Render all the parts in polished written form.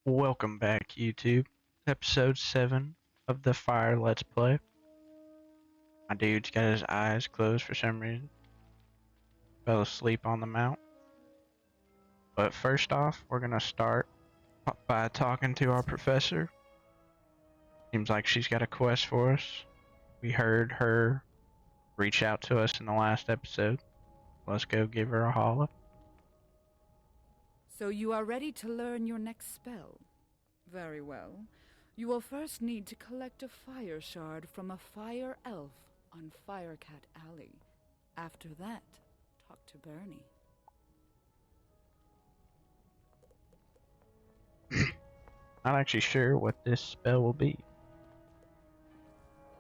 Welcome back, YouTube. Episode 7 of the Fire Let's Play. My dude's got his eyes closed for some reason. Fell asleep on the mount. But first off, we're gonna start by talking to our professor. Seems like she's got a quest for us. We heard her reach out to us in the last episode. Let's go give her a holler. So you are ready to learn your next spell? Very well. You will first need to collect a fire shard from a fire elf on Firecat Alley. After that, talk to Bernie. Not actually sure what this spell will be.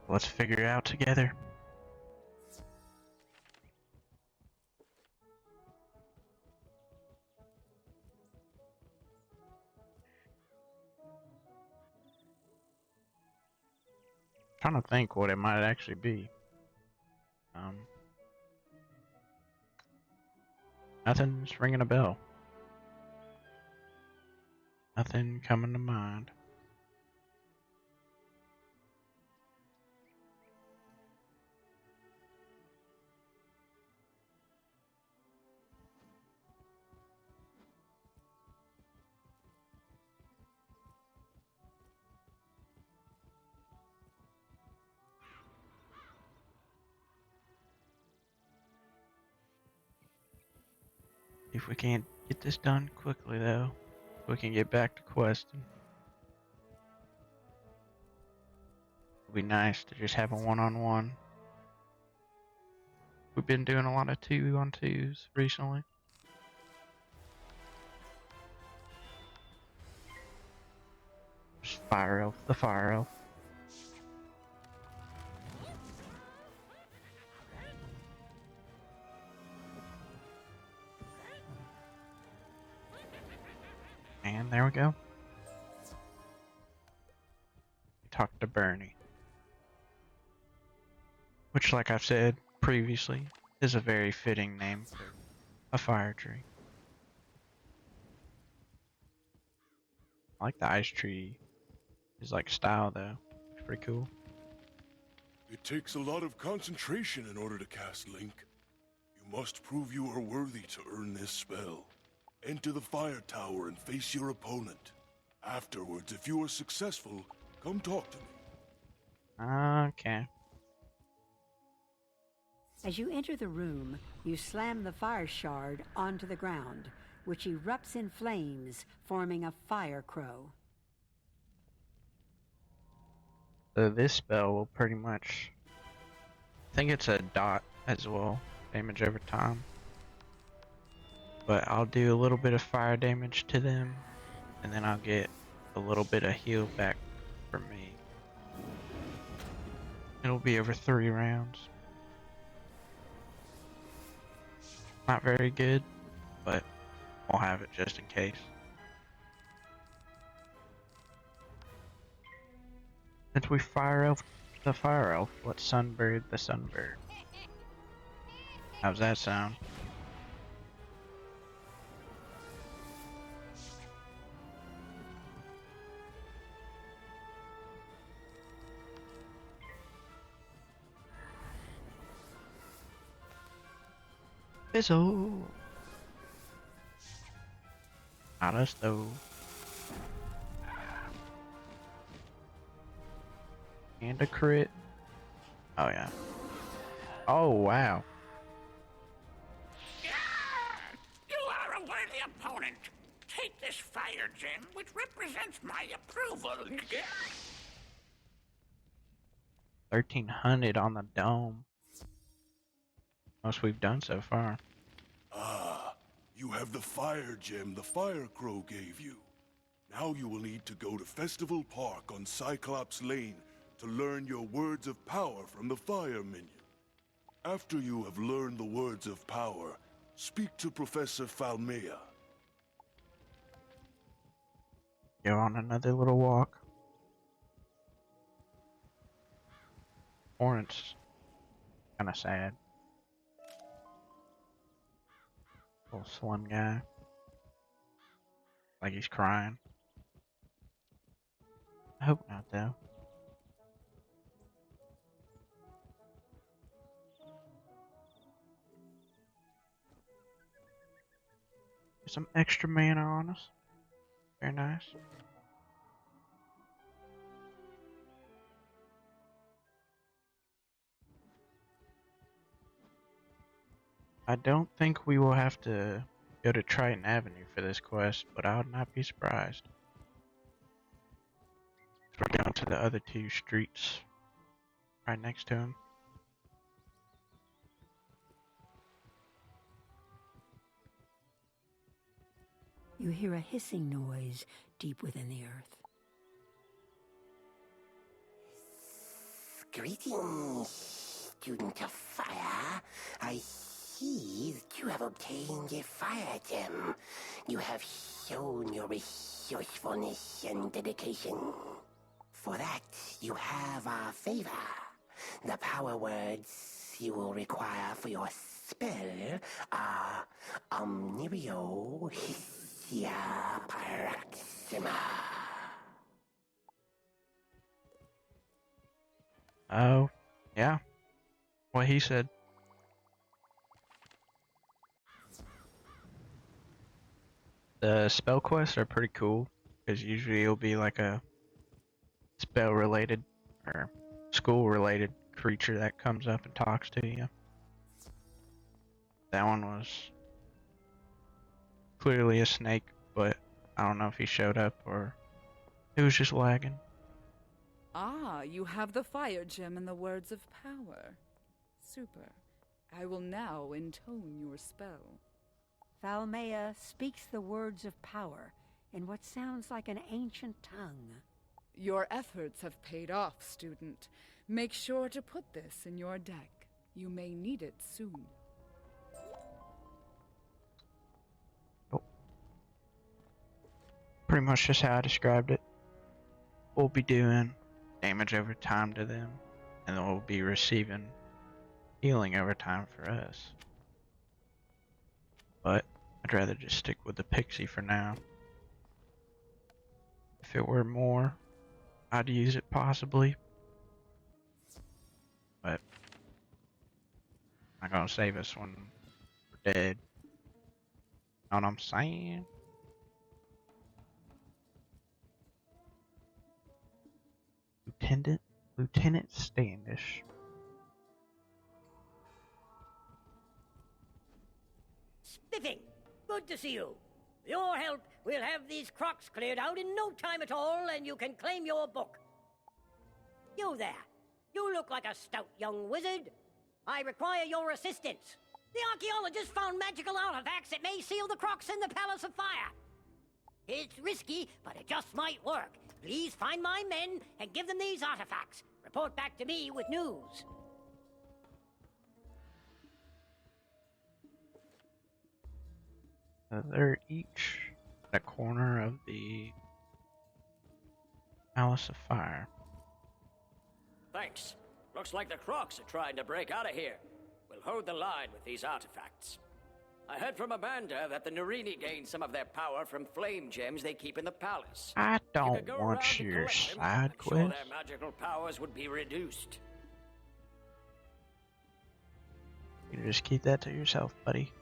Let's figure it out together. Trying to think what it might actually be. Nothing's ringing a bell. Nothing coming to mind. If we can't get this done quickly, though, we can get back to questing. It'd be nice to just have a one-on-one. We've been doing a lot of two-on-twos recently. Just Fire Elf, the Fire Elf. And there we go. Talk to Bernie. Which, like I've said previously, is a very fitting name for a fire tree. I like the ice tree. His like style though. It's pretty cool. It takes a lot of concentration in order to cast Link. You must prove you are worthy to earn this spell. Enter the fire tower and face your opponent. Afterwards, if you are successful, come talk to me. Okay. As you enter the room, you slam the fire shard onto the ground, which erupts in flames, forming a fire crow. So this spell will pretty much, I think it's a dot as well, damage over time. But I'll do a little bit of fire damage to them, and then I'll get a little bit of heal back for me. It'll be over 3 rounds. Not very good, but I'll have it just in case. Since we fire elf the fire elf, let's sunbird the sunbird. How's that sound? Fizzle! Not us though. And a crit. Oh yeah. Oh wow. You are a worthy opponent. Take this fire gem, which represents my approval. 1300 on the dome. Most we've done so far. Ah, you have the fire gem the Fire Crow gave you. Now you will need to go to Festival Park on Cyclops Lane to learn your words of power from the fire minion. After you have learned the words of power, speak to Professor Falmea. Go on another little walk. Orange. Kinda sad. Little slim guy. Like he's crying. I hope not, though. Some extra mana on us. Very nice. I don't think we will have to go to Triton Avenue for this quest, but I would not be surprised. We're going to the other two streets right next to him. You hear a hissing noise deep within the earth. Greetings, student of fire. I see that you have obtained a fire gem. You have shown your resourcefulness and dedication. For that, you have our favor. The power words you will require for your spell are Omnibio Hissia Paraxima. Oh, yeah. What he said. The spell quests are pretty cool, because usually it'll be like a spell-related or school-related creature that comes up and talks to you. That one was clearly a snake, but I don't know if he showed up or it was just lagging. Ah, you have the fire gem and the words of power. Super. I will now intone your spell. Thalmea speaks the words of power in what sounds like an ancient tongue. Your efforts have paid off, student. Make sure to put this in your deck. You may need it soon. Pretty much just how I described it. We'll be doing damage over time to them, and then we'll be receiving healing over time for us. But I'd rather just stick with the pixie for now. If it were more, I'd use it possibly. But I'm not gonna save us when we're dead. Know what I'm saying? Lieutenant Standish. Spiffing! Good to see you. With your help, we'll have these crocs cleared out in no time at all, and you can claim your book. You there. You look like a stout young wizard. I require your assistance. The archaeologist found magical artifacts that may seal the crocs in the Palace of Fire. It's risky, but it just might work. Please find my men and give them these artifacts. Report back to me with news. They're each at a corner of the Palace of Fire. Thanks. Looks like the Crocs are trying to break out of here. We'll hold the line with these artifacts. I heard from Amanda that the Narini gained some of their power from flame gems they keep in the palace. I You don't could go around want and your collect them. side I'm sure quest. their magical powers would be reduced. You can just keep that to yourself, buddy.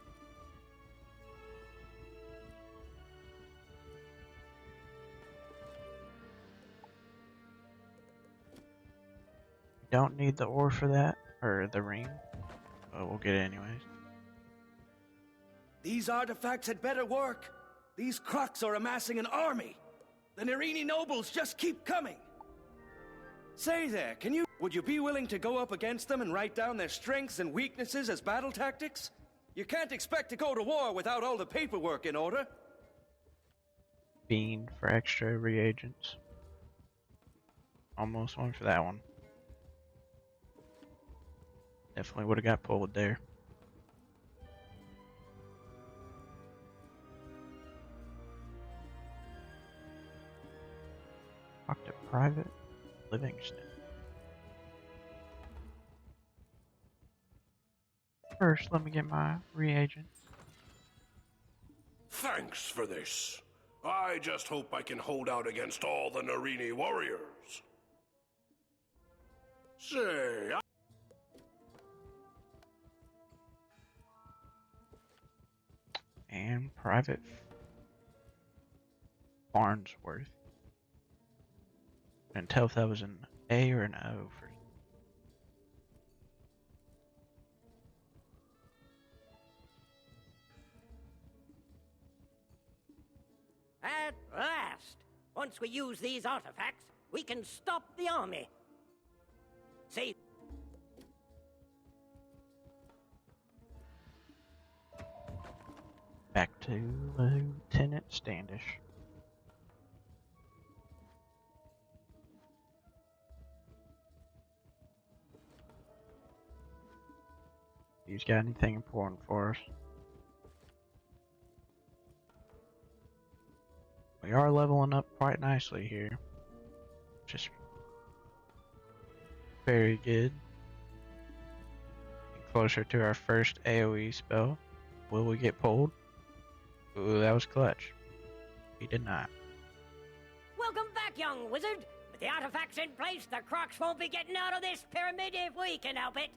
Don't need the ore for that, or the ring, but we'll get it anyways. These artifacts had better work. These crocs are amassing an army. The Narini nobles just keep coming. Say there, would you be willing to go up against them and write down their strengths and weaknesses as battle tactics? You can't expect to go to war without all the paperwork in order. Bean for extra reagents. Almost went for that one. Definitely would have got pulled there. Talk to Private Livingston. First, let me get my reagents. Thanks for this. I just hope I can hold out against all the Narini warriors. Say, And Private Farnsworth. Couldn't tell if that was an A or an O for. At last! Once we use these artifacts, we can stop the army. See, Back to Lieutenant Standish. He's got anything important for us? We are leveling up quite nicely here. Just very good. Closer to our first AoE spell. Will we get pulled? Ooh, that was clutch. We did not. welcome back, young wizard. With the artifacts in place, the Crocs won't be getting out of this pyramid if we can help it.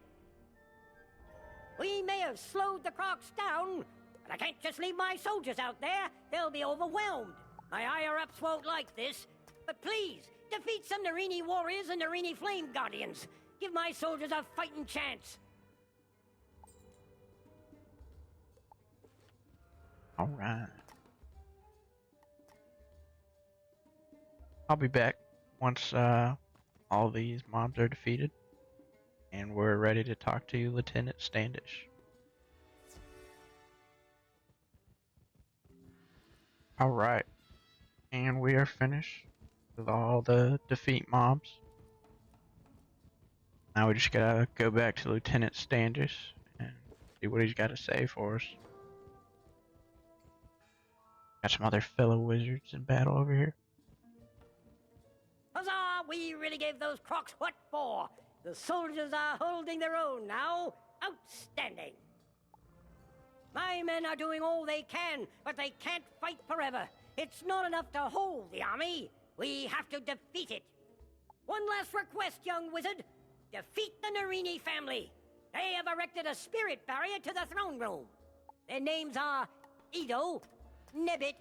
We may have slowed the Crocs down, but I can't just leave my soldiers out there. They'll be overwhelmed. My higher-ups won't like this. But please, defeat some Narini warriors and Narini flame guardians. Give my soldiers a fighting chance. Alright. I'll be back once all these mobs are defeated. And we're ready to talk to Lieutenant Standish. Alright. And we are finished with all the defeat mobs. Now we just gotta go back to Lieutenant Standish and see what he's got to say for us. Got some other fellow wizards in battle over here. Huzzah! We really gave those Crocs what for. The soldiers are holding their own now. Outstanding. My men are doing all they can, but they can't fight forever. It's not enough to hold the army. We have to defeat it. One last request, young wizard. Defeat the Narini family. They have erected a spirit barrier to the throne room. Their names are Edo, Nebbit,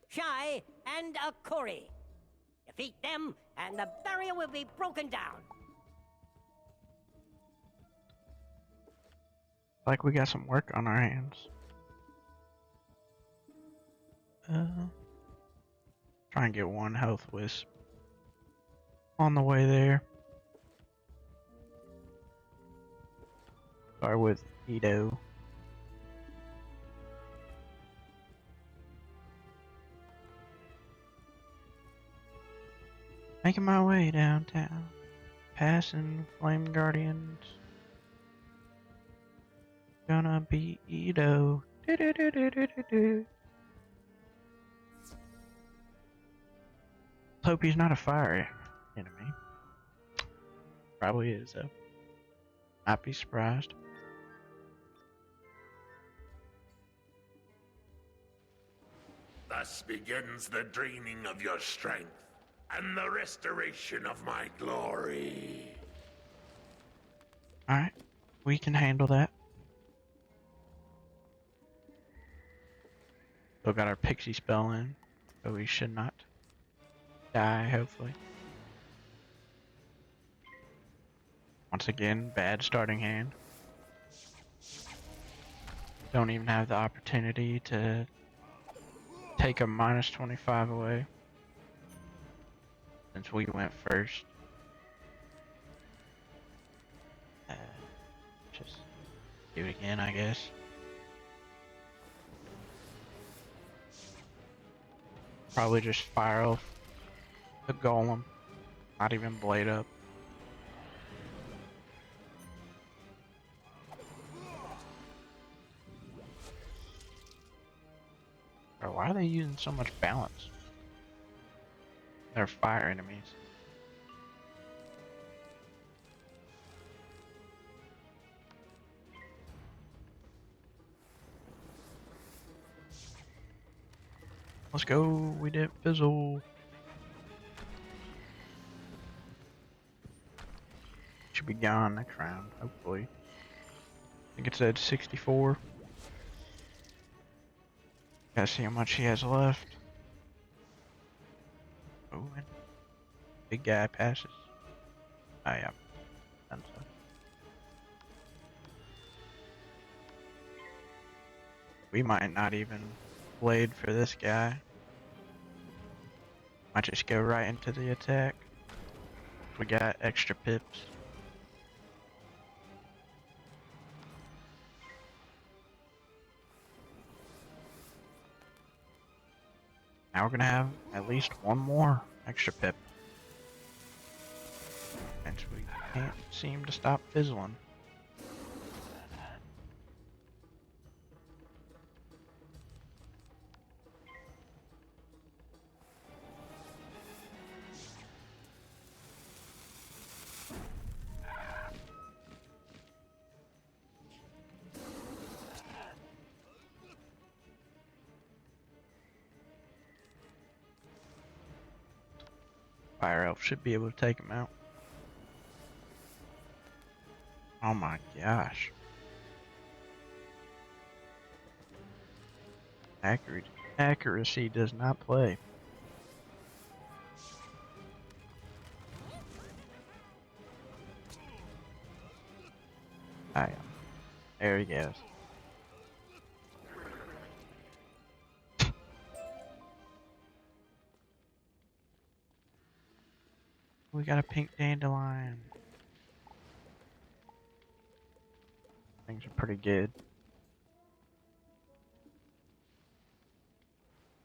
Shai, and Akori. Defeat them, and the barrier will be broken down. Like we got some work on our hands. Try and get one health wisp on the way there. Start with Edo. Making my way downtown, passing Flame Guardians. Gonna be Edo. Do-do-do-do-do-do-do. Hope he's not a fire enemy. Probably is though. Might be surprised. thus begins the draining of your strength and the restoration of my glory. Alright, we can handle that. Still got our pixie spell in, so we should not die, hopefully. Once again, bad starting hand. Don't even have the opportunity to take a minus 25 away, since we went first. Just do it again, I guess. Probably just fire off the golem, not even blade up. Bro, why are they using so much balance? They're fire enemies. Let's go. We didn't fizzle. Should be gone next round, hopefully. I think it said 64. Gotta see how much he has left. Oh, and big guy passes. Oh yeah, done so. We might not even blade for this guy. Might just go right into the attack. We got extra pips. Now we're gonna have at least one more extra pip. And we can't seem to stop fizzling. Fire Elf should be able to take him out. Oh my gosh. Accuracy does not play. I am. There he goes. We got a pink dandelion. Things are pretty good.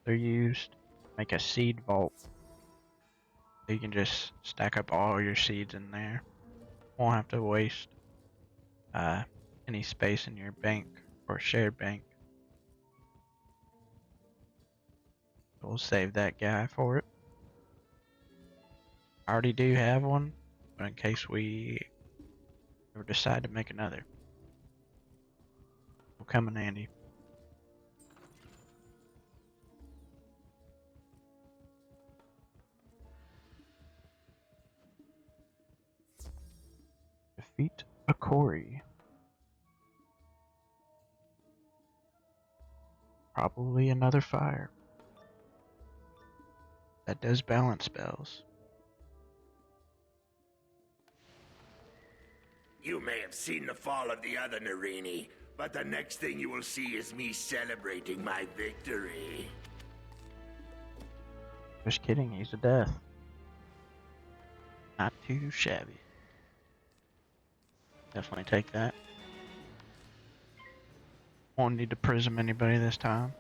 They're used to make a seed vault. So you can just stack up all your seeds in there. Won't have to waste any space in your bank or shared bank. We'll save that guy for it. I already do have one, but in case we ever decide to make another, will come in handy. Defeat a Corey. Probably another fire. That does balance spells. You may have seen the fall of the other Narini, but the next thing you will see is me celebrating my victory. Just kidding, he's a death. Not too shabby. Definitely take that. Won't need to prism anybody this time.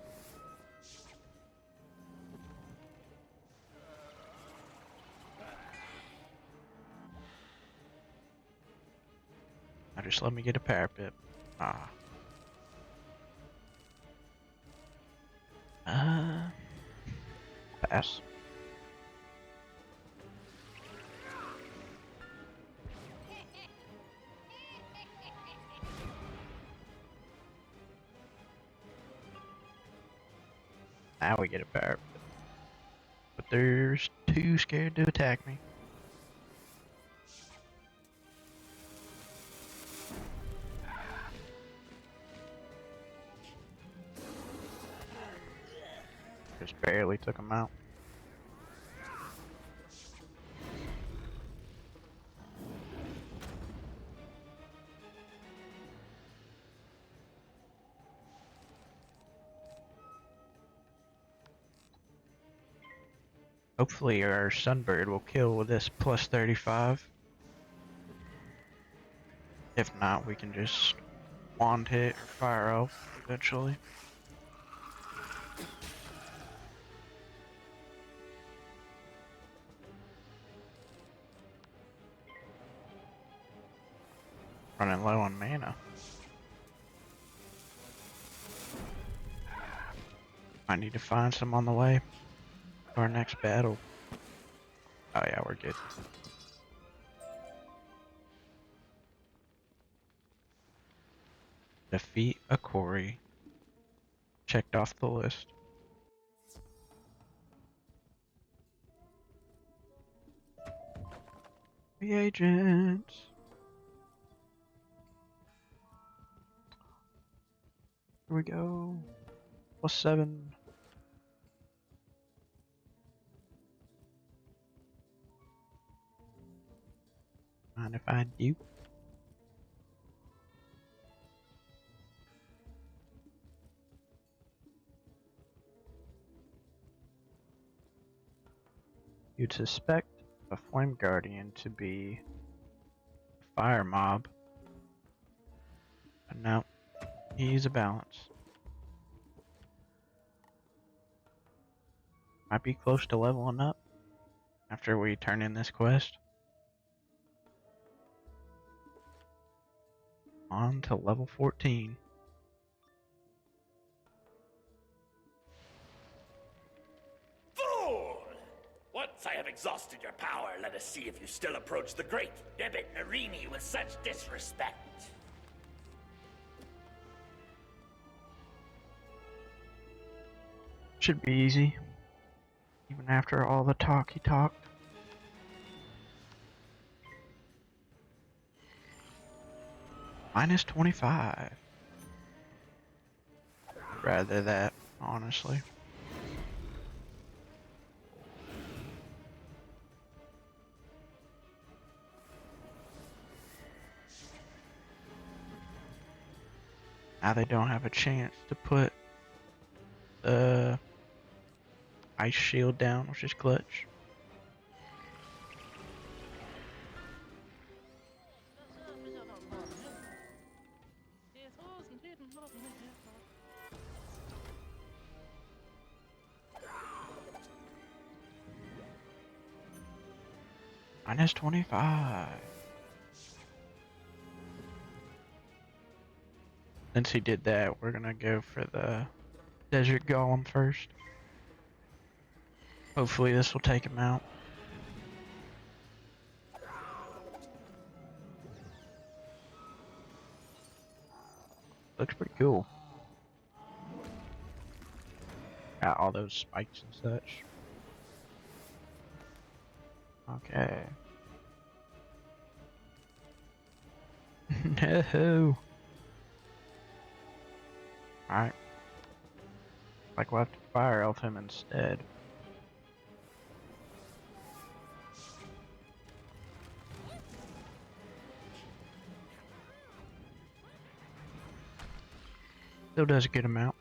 Now just let me get a parapet. Ah. Pass. Now we get a parapet. But there's too scared to attack me. Just barely took him out. Hopefully our Sunbird will kill with this plus 35. If not, we can just wand hit or fire elf eventually. Running low on mana. I need to find some on the way to our next battle. Oh yeah, we're good. Defeat a Corey. Checked off the list. Reagents. Here we go. +7. Mind if I do? You'd suspect a Flame Guardian to be a fire mob. But no, he's a balance. Might be close to leveling up after we turn in this quest. On to level 14. Fool! Once I have exhausted your power, let us see if you still approach the great Debit Narini with such disrespect. Should be easy. Even after all the talk he talked. -25. I'd rather that, honestly. Now they don't have a chance to put the ice shield down, which is clutch. -25. Since he did that, we're gonna go for the Desert Golem first. Hopefully this will take him out. Looks pretty cool. Got all those spikes and such. Okay. No. Alright. Like we'll have to fire elf him instead. Still does a good amount.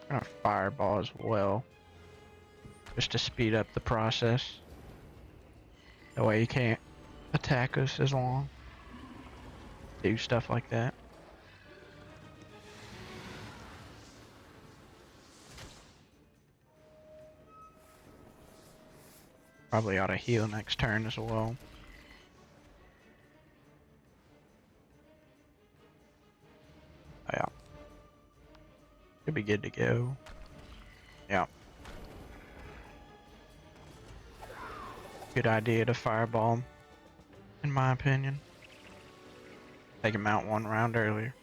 Gonna fireball as well, just to speed up the process. That way you can't attack us as long. Do stuff like that. Probably ought to heal next turn as well. Yeah. Should be good to go. Yeah. Good idea to fireball him, in my opinion. Take him out one round earlier.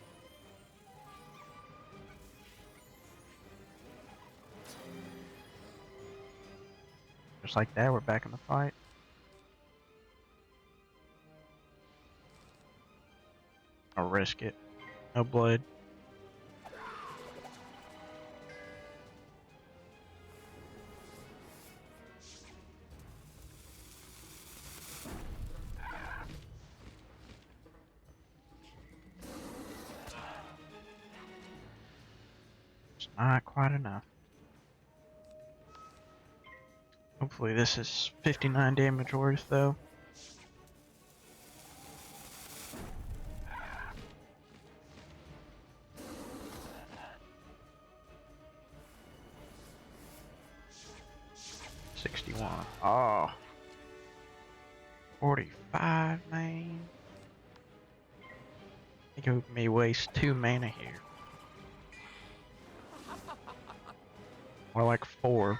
Just like that, we're back in the fight. I'll risk it. No blood. It's not quite enough. Hopefully this is 59 damage worth though. Oh, 45, man. I think it may waste 2 mana here. More like 4.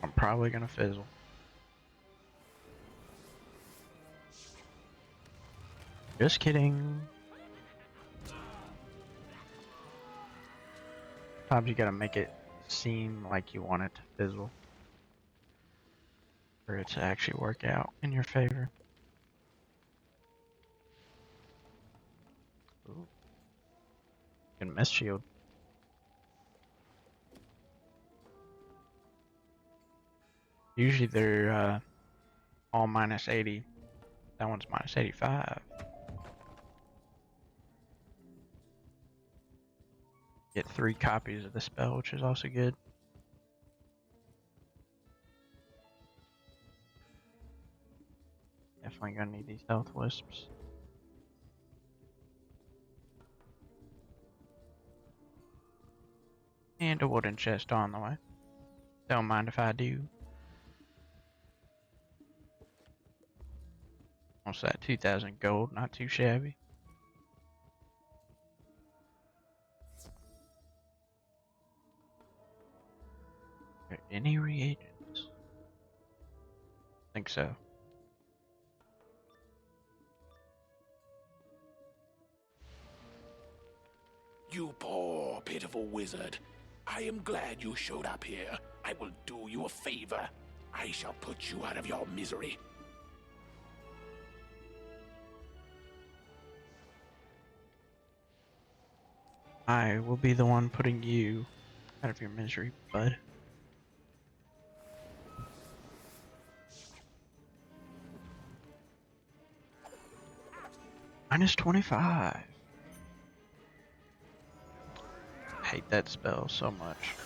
I'm probably gonna fizzle. Just kidding. sometimes you gotta make it seem like you want it to fizzle for it to actually work out in your favor. Ooh. Good mist shield. Usually they're all minus 80. That one's minus 85. Get 3 copies of the spell, which is also good. Definitely gonna need these health wisps. And a wooden chest on the way. Don't mind if I do. What's that? 2,000 gold, not too shabby. Are there any reagents? Think so. You poor, pitiful wizard. I am glad you showed up here. I will do you a favor. I shall put you out of your misery. I will be the one putting you out of your misery, bud. Minus 25. I hate that spell so much.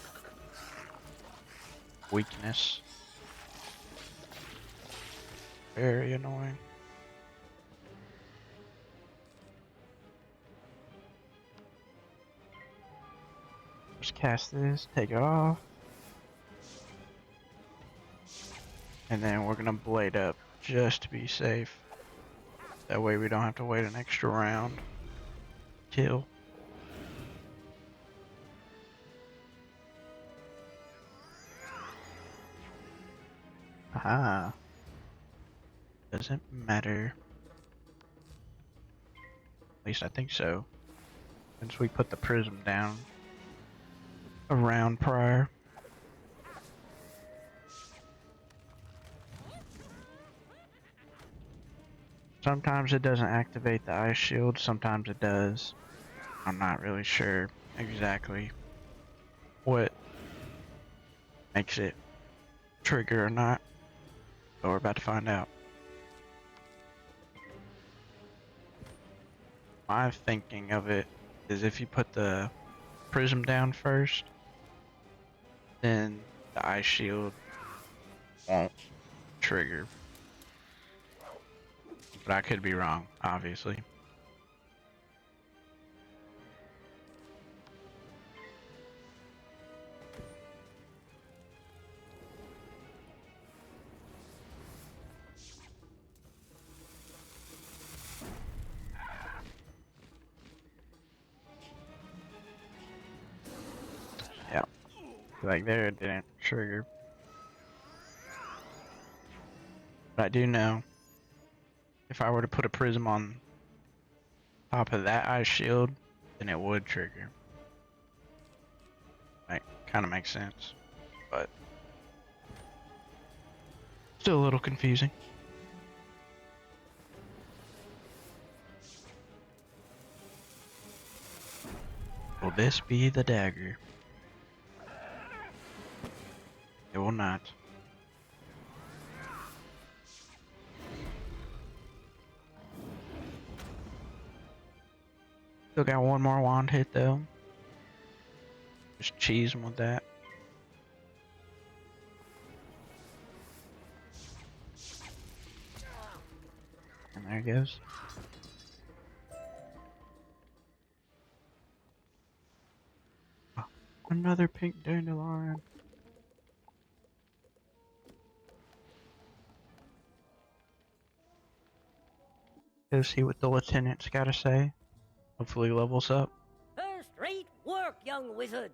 Weakness. Very annoying. Just cast this, take it off. And then we're gonna blade up just to be safe. That way we don't have to wait an extra round. Kill. Aha. Doesn't matter. At least I think so. Since we put the prism down a round prior. Sometimes it doesn't activate the ice shield, sometimes it does. I'm not really sure exactly what makes it trigger or not, but we're about to find out. My thinking of it is if you put the prism down first, then the ice shield won't trigger. But I could be wrong, obviously. Yeah. Like there it didn't trigger. But I do know if I were to put a prism on top of that ice shield, then it would trigger. Like, kind of makes sense, but still a little confusing. Will this be the dagger? It will not. Still got one more wand hit though. Just cheese him with that. And there it goes. Oh, another pink dandelion. Go see what the lieutenant's gotta say. Hopefully levels up. First-rate work, young wizard.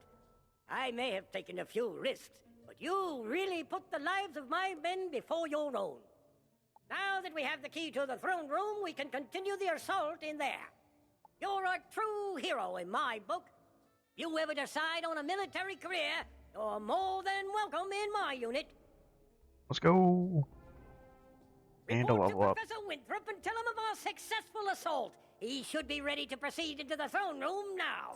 I may have taken a few risks, but you really put the lives of my men before your own. Now that we have the key to the throne room, we can continue the assault in there. You're a true hero in my book. If you ever decide on a military career, you're more than welcome in my unit. Let's go. And a Report to level up. Professor Winthrop and tell him of our successful assault. He should be ready to proceed into the throne room now.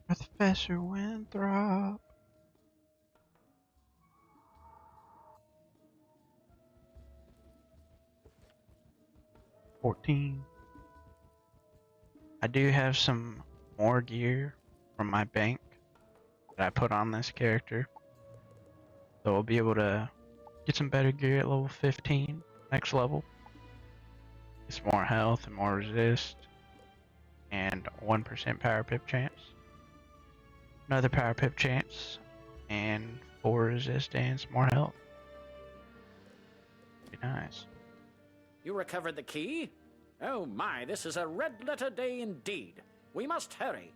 Professor Winthrop. $14. I do have some more gear from my bank that I put on this character. So I'll be able to get some better gear at level 15, next level. It's more health and more resist. And 1% power pip chance. Another power pip chance. And 4 resist and some more health. Be nice. You recovered the key? Oh my, this is a red-letter day indeed. We must hurry.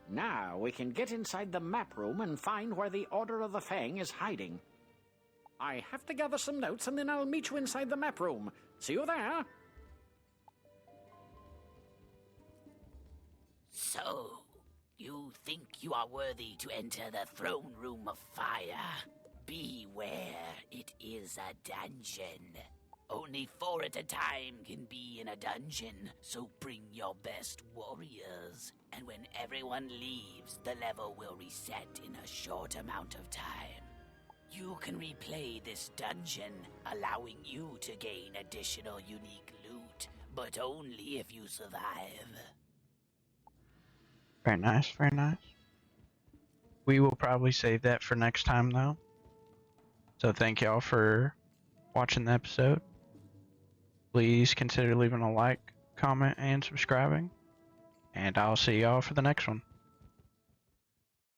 Now we can get inside the map room and find where the Order of the Fang is hiding. I have to gather some notes and then I'll meet you inside the map room. See you there. So, you think you are worthy to enter the throne room of fire? Beware, it is a dungeon. Only 4 at a time can be in a dungeon, so bring your best warriors. And when everyone leaves, the level will reset in a short amount of time. You can replay this dungeon, allowing you to gain additional unique loot, but only if you survive. Very nice, very nice. We will probably save that for next time though. So thank y'all for watching the episode. Please consider leaving a like, comment, and subscribing. And I'll see y'all for the next one.